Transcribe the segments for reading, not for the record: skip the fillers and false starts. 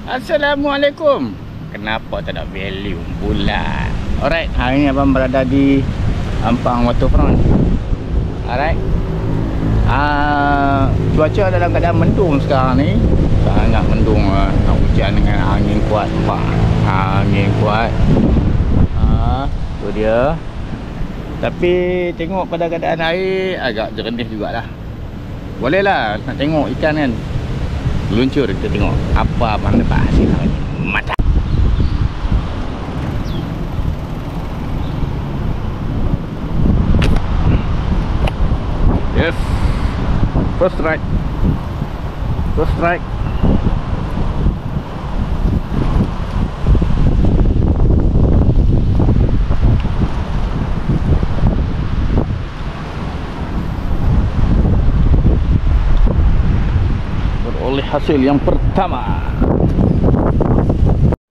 Assalamualaikum. Kenapa tak ada value pula? Alright, hari ni abang berada di Ampang Waterfront. Alright. Cuaca dalam keadaan mendung sekarang ni. Sangat mendung, hujan dengan angin kuat. Angin kuat. Tu dia. Tapi tengok pada keadaan air agak jernih jugalah. Bolehlah nak tengok ikan kan. Luncur kita tengok apa abang dapat hasil hari ni. Mantap. Yes. First strike. First strike. Beroleh hasil yang pertama.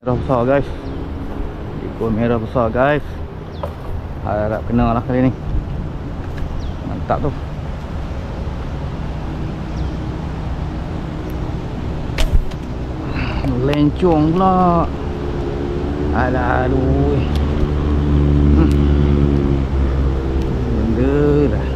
Merah besar guys. Ikut merah besar guys. Harap kena lah kali ni. Mantap tu. Lencong pula. Alah aduh. Benda dah.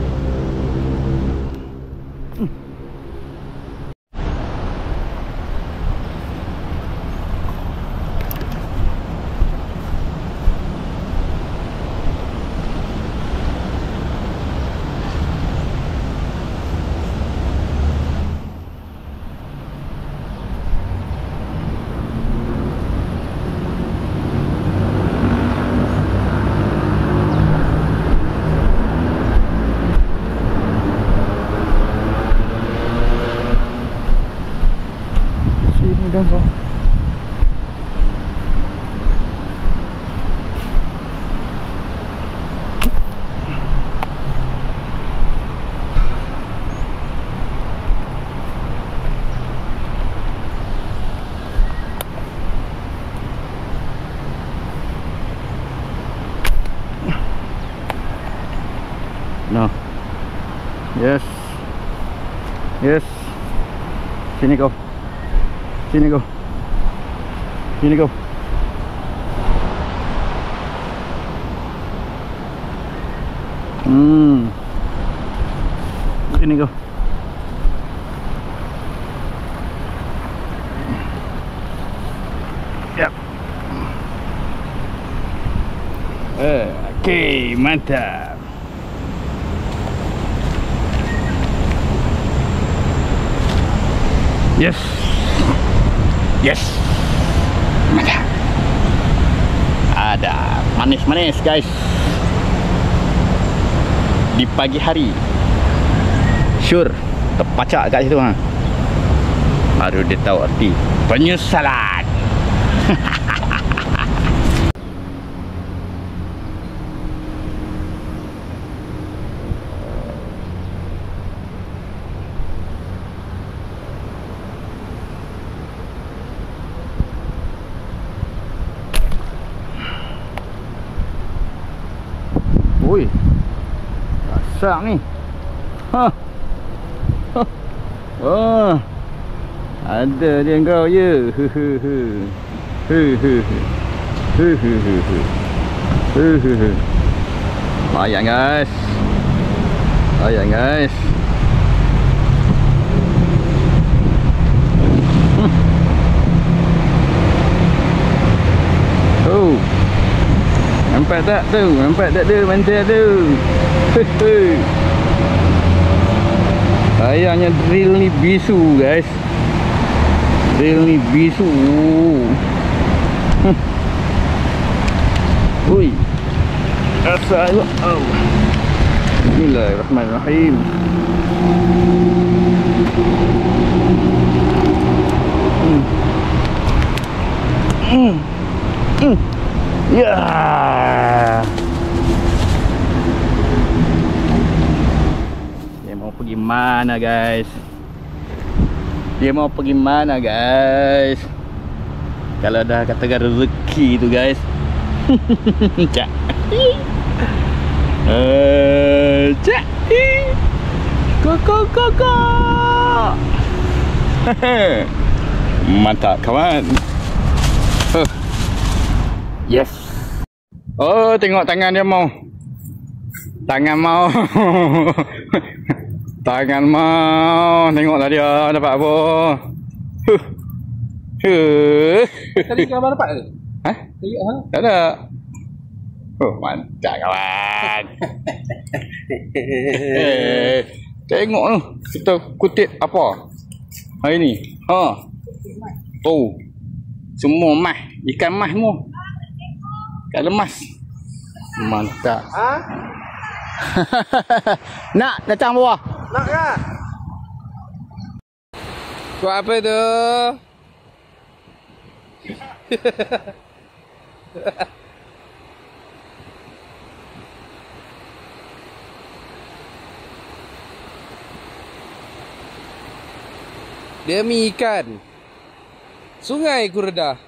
Kau. No. Yes. Yes. Sini kau. Sini kau. Sini kau. Sini kau. Yap. Okay, mantap. Yes. Yes. Mantap. Ada manis-manis guys. Di pagi hari. Sure terpacak kat situ ha. Baru dia tahu arti penyesalan. Ui, besar ni. Oh, ada dia kau je. Layan guys. Layan guys. Oh. Nampak tak tu? Nampak tak tu? Mantap tu. Sayangnya drill ni bisu guys. Drill ni bisu. Ui. Asal. Oh. Bismillahirrahmanirrahim. Ya. Dia mau pergi mana guys? Dia mau pergi mana guys? Kalau dah katakan rezeki tu guys. Cak. Cak. Kok. Mantap kawan. Yes. Oh, tengok tangan dia mau. Tangan mau. Tangan mau. Tengoklah dia dapat apa. Tadi gambar dapat ke? Ha? Tengok ha? Tak ada. Oh, mantap kawan. Tengok tu. Kita kutip apa hari ni. Ha. Oh. Semua mas. Ikan mas semua. Ikan lemas. Mantap. Ha? Nak datang bawah. Nak ke? Buat apa tu? Demi ikan Sungai Kuredah.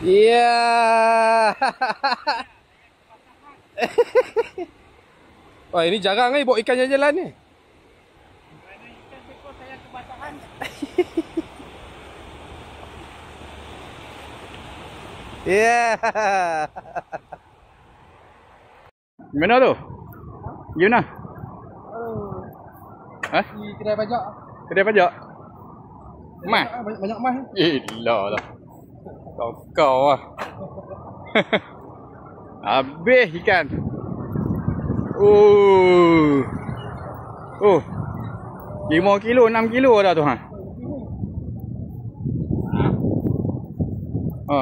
Ya. Wah, ini jarang ni bawa ikan jalan ni. Ikan beko saya kebatahan. Ya. Gimana tu? Gimana? Ha? Di kedai pajak. Kedai pajak? Mas? Banyak mas. Gila lah. Kau lah. Habis ikan. Oh. 5 kilo, 6 kilo dah tu ha. Ha.